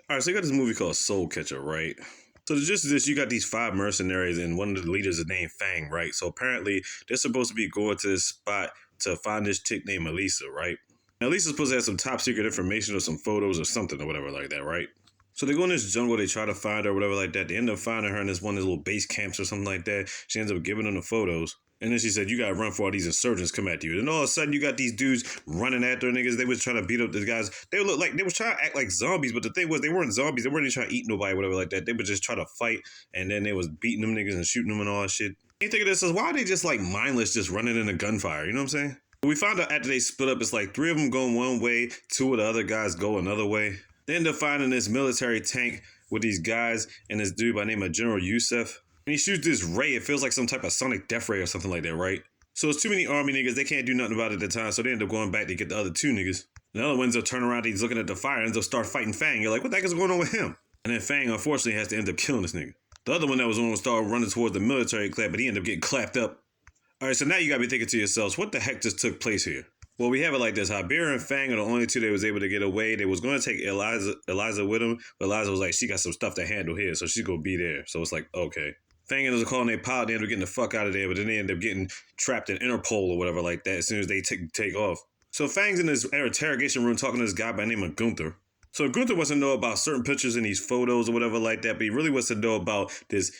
All right, so you got this movie called Soul Catcher, right? So the gist is this: you got these five mercenaries, and one of the leaders is named Fang, right? So apparently they're supposed to be going to this spot to find this chick named Elisa, right? Now Elisa's supposed to have some top secret information or some photos or something or whatever like that, right? So they go in this jungle, they try to find her or whatever like that. They end up finding her in this one of these little base camps or something like that. She ends up giving them the photos. And then she said, you gotta run for all these insurgents come at you. And all of a sudden you got these dudes running after niggas. They was trying to beat up the guys. They look like they was trying to act like zombies, but the thing was they weren't zombies. They weren't even trying to eat nobody or whatever like that. They would just try to fight, and then they was beating them niggas and shooting them and all that shit. You think of this as why are they just like mindless, just running in a gunfire? You know what I'm saying? We found out after they split up, it's like three of them going one way, two of the other guys go another way. They end up finding this military tank with these guys and this dude by the name of General Yusef. And he shoots this ray. It feels like some type of sonic death ray or something like that, right? So it's too many army niggas. They can't do nothing about it at the time. So they end up going back to get the other two niggas. The other one ends up turning around. He's looking at the fire and ends up start fighting Fang. You're like, what the heck is going on with him? And then Fang, unfortunately, has to end up killing this nigga. The other one that was on would start running towards the military clap, but he ended up getting clapped up. All right, so now you got to be thinking to yourselves, what the heck just took place here? Well, we have it like this. Iberia and Fang are the only two that was able to get away. They was going to take Eliza with them, but Eliza was like, she got some stuff to handle here, so she's going to be there. So it's like, okay. Fang ended up calling their pilot. They ended up getting the fuck out of there, but then they ended up getting trapped in Interpol or whatever like that as soon as they take off. So Fang's in this interrogation room talking to this guy by the name of Gunther. So Gunther wants to know about certain pictures in these photos or whatever like that, but he really wants to know about this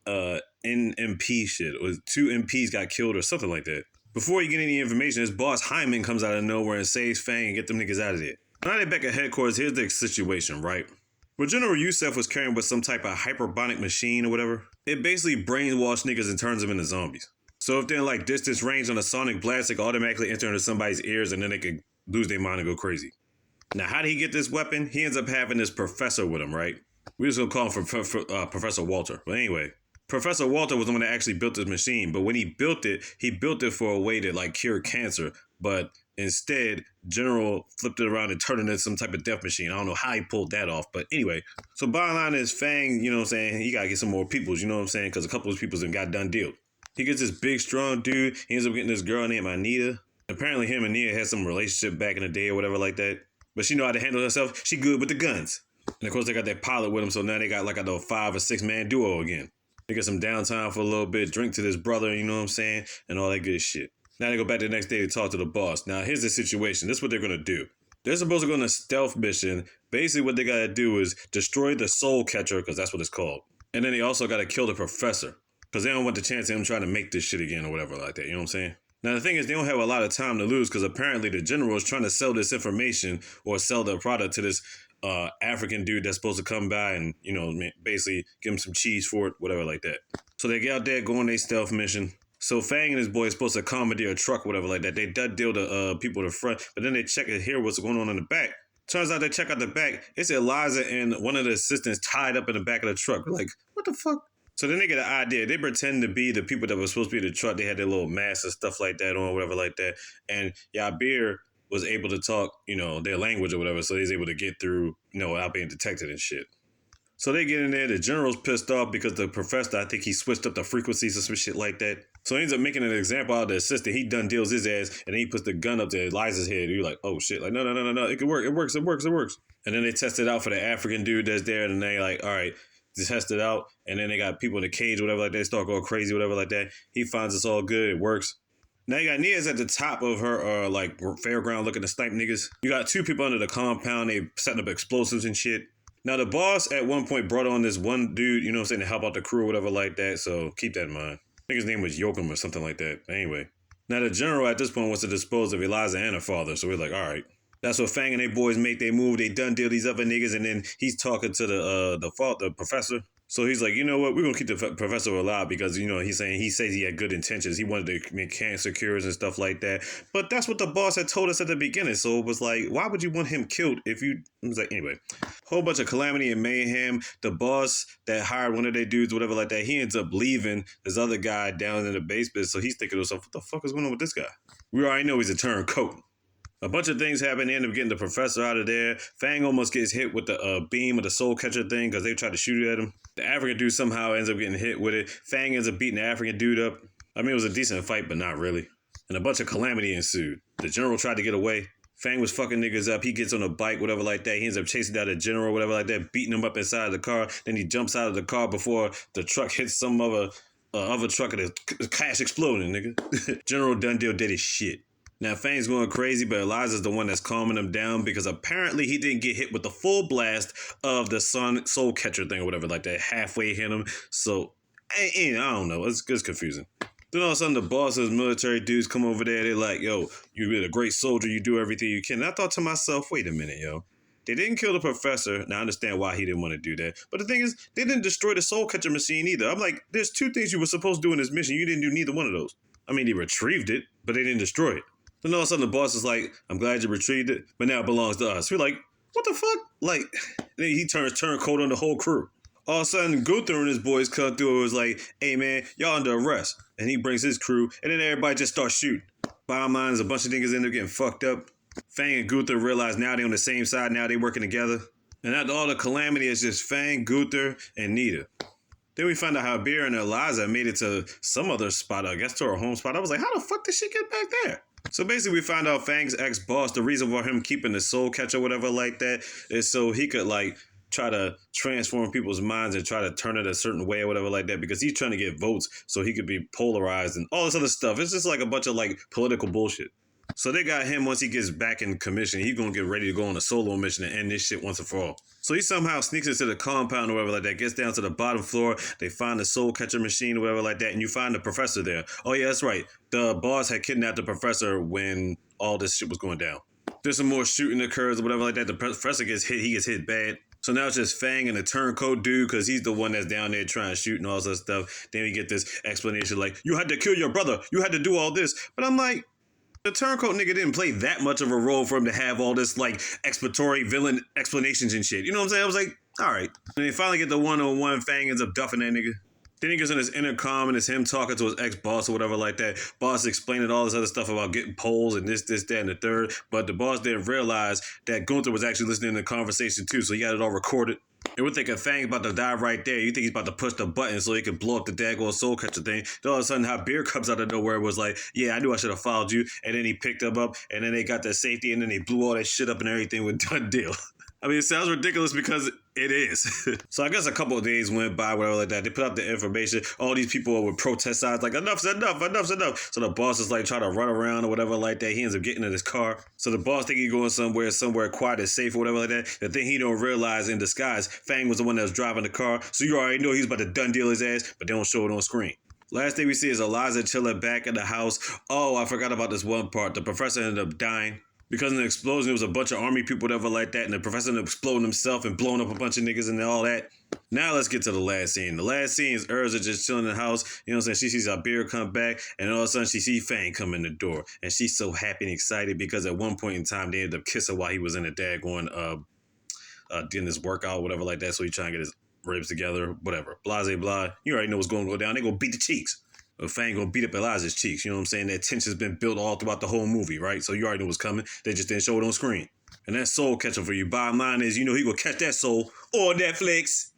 NMP shit. Or 2 MPs got killed or something like that. Before you get any information, his boss Hyman comes out of nowhere and saves Fang and get them niggas out of there. Now they're back at headquarters. Here's the situation, right? What General Yusef was carrying was some type of hyperbonic machine or whatever. It basically brainwashed niggas and turns them into zombies. So if they're in like distance range on a sonic blast, it could automatically enter into somebody's ears and then they could lose their mind and go crazy. Now, how did he get this weapon? He ends up having this professor with him, right? We're just gonna call him Professor Walter. But anyway, Professor Walter was the one that actually built this machine. But when he built it for a way to like cure cancer. But instead, General flipped it around and turned it into some type of death machine. I don't know how he pulled that off. But anyway, so bottom line is Fang, you know what I'm saying? He got to get some more peoples, you know what I'm saying? Because a couple of peoples have got done deal. He gets this big, strong dude. He ends up getting this girl named Anita. Apparently him and Nia had some relationship back in the day or whatever like that. But she know how to handle herself. She good with the guns. And of course, they got that pilot with them. So now they got like a 5 or 6 man duo again. They get some downtime for a little bit, drink to this brother, you know what I'm saying? And all that good shit. Now they go back the next day to talk to the boss. Now here's the situation. This is what they're going to do. They're supposed to go on a stealth mission. Basically what they got to do is destroy the soul catcher, because that's what it's called. And then they also got to kill the professor. Because they don't want the chance of him trying to make this shit again or whatever like that. You know what I'm saying? Now the thing is they don't have a lot of time to lose because apparently the general is trying to sell this information or sell the product to this African dude that's supposed to come by and, you know, basically give him some cheese for it, whatever like that. So they get out there, go on their stealth mission. So Fang and his boy are supposed to commandeer a truck, whatever like that. They did deal to people in the front, but then they check and hear what's going on in the back. Turns out they check out the back. It's Eliza and one of the assistants tied up in the back of the truck. We're like, what the fuck? So then they get an idea. They pretend to be the people that were supposed to be in the truck. They had their little masks and stuff like that on, whatever like that. And Yabir was able to talk, you know, their language or whatever. So he's able to get through, you know, without being detected and shit. So they get in there. The general's pissed off because the professor, I think he switched up the frequencies or some shit like that. So he ends up making an example out of the assistant. He done deals his ass and then he puts the gun up to Eliza's head. You're like, oh shit. Like, no. It can work. It works. And then they test it out for the African dude that's there. And they like, all right, just test it out. And then they got people in the cage, whatever like that. They start going crazy, whatever like that. He finds it's all good. It works. Now you got Nia's at the top of her like fairground looking to snipe niggas. You got 2 people under the compound. They setting up explosives and shit. Now the boss at one point brought on this one dude, you know what I'm saying, to help out the crew or whatever like that. So keep that in mind. I think his name was Yoakum or something like that. Anyway. Now the general at this point wants to dispose of Eliza and her father. So we're like, all right. That's what Fang and they boys make they move. They done deal these other niggas, and then he's talking to the professor. So he's like, you know what? We're gonna keep the professor alive because, you know, he says he had good intentions. He wanted to make cancer cures and stuff like that. But that's what the boss had told us at the beginning. So it was like, why would you want him killed if you? It was like, anyway, whole bunch of calamity and mayhem. The boss that hired one of their dudes, whatever like that, he ends up leaving this other guy down in the basement. So he's thinking to himself, what the fuck is going on with this guy? We already know he's a turncoat. A bunch of things happen. They end up getting the professor out of there. Fang almost gets hit with the beam of the soul catcher thing because they tried to shoot it at him. The African dude somehow ends up getting hit with it. Fang ends up beating the African dude up. I mean, it was a decent fight, but not really. And a bunch of calamity ensued. The general tried to get away. Fang was fucking niggas up. He gets on a bike, whatever like that. He ends up chasing down the general, whatever like that, beating him up inside the car. Then he jumps out of the car before the truck hits some other truck and the crash exploding, nigga. General Dundee did his shit. Now Fang's going crazy, but Eliza's the one that's calming him down because apparently he didn't get hit with the full blast of the soul catcher thing or whatever like that. Halfway hit him. So, I don't know. It's confusing. Then all of a sudden the bosses, military dudes come over there. They're like, yo, you're a great soldier. You do everything you can. And I thought to myself, wait a minute, yo. They didn't kill the professor. Now I understand why he didn't want to do that. But the thing is, they didn't destroy the soul catcher machine either. I'm like, there's two things you were supposed to do in this mission. You didn't do neither one of those. I mean, they retrieved it, but they didn't destroy it. Then all of a sudden the boss is like, I'm glad you retrieved it, but now it belongs to us. We're like, what the fuck? Like, then he turns turncoat on the whole crew. All of a sudden, Gunther and his boys come through and was like, hey man, y'all under arrest. And he brings his crew, and then everybody just starts shooting. Bottom line is a bunch of niggas end up getting fucked up. Fang and Gunther realize now they on the same side, now they working together. And after all the calamity, it's just Fang, Gunther, and Nita. Then we find out how Beer and Eliza made it to some other spot, I guess to her home spot. I was like, how the fuck did she get back there? So basically we find out Fang's ex-boss, the reason for him keeping the soul catcher or whatever like that is so he could like try to transform people's minds and try to turn it a certain way or whatever like that because he's trying to get votes so he could be polarized and all this other stuff. It's just like a bunch of like political bullshit. So they got him once he gets back in commission. He's going to get ready to go on a solo mission and end this shit once and for all. So he somehow sneaks into the compound or whatever like that, gets down to the bottom floor. They find the soul catcher machine or whatever like that, and you find the professor there. Oh, yeah, that's right. The boss had kidnapped the professor when all this shit was going down. There's some more shooting occurs or whatever like that. The professor gets hit. He gets hit bad. So now it's just Fang and the turncoat dude because he's the one that's down there trying to shoot and all that stuff. Then we get this explanation like, you had to kill your brother. You had to do all this. But I'm like, the turncoat nigga didn't play that much of a role for him to have all this, like, exploratory villain explanations and shit. You know what I'm saying? I was like, all right. And they finally get the one-on-one. Fang ends up duffing that nigga. Then he gets on his intercom and it's him talking to his ex-boss or whatever like that. Boss explaining all this other stuff about getting polls and this, that, and the third. But the boss didn't realize that Gunther was actually listening to the conversation too, so he got it all recorded. And we're thinking Fang's about to die right there. You think he's about to push the button so he can blow up the daggone soul catcher thing. Then all of a sudden, how Beer comes out of nowhere was like, yeah, I knew I should have followed you. And then he picked him up, and then they got that safety, and then they blew all that shit up and everything with done deal. I mean, it sounds ridiculous because it is. So I guess a couple of days went by, whatever like that. They put out the information. All these people with protest signs like, enough's enough, enough's enough. So the boss is like trying to run around or whatever like that. He ends up getting in his car. So the boss think he's going somewhere quiet and safe or whatever like that. The thing he don't realize in disguise, Fang was the one that was driving the car. So you already know he's about to done deal his ass, but they don't show it on screen. Last thing we see is Eliza chilling back in the house. Oh, I forgot about this one part. The professor ended up dying. Because in the explosion, there was a bunch of army people, whatever like that, and the professor ended up exploding himself and blowing up a bunch of niggas and all that. Now let's get to the last scene. The last scene is Urza just chilling in the house. You know what I'm saying? She sees Albira come back, and all of a sudden she sees Fang come in the door. And she's so happy and excited because at one point in time, they ended up kissing while he was in the daggone, doing this workout, whatever like that. So he's trying to get his ribs together, whatever. Blase, blah. You already know what's going to go down. They're going to beat the cheeks. Fang gonna beat up Eliza's cheeks. You know what I'm saying? That tension's been built all throughout the whole movie, right? So you already know what's coming. They just didn't show it on screen. And that soul catcher for you. Bottom line is, you know he gonna catch that soul on Netflix.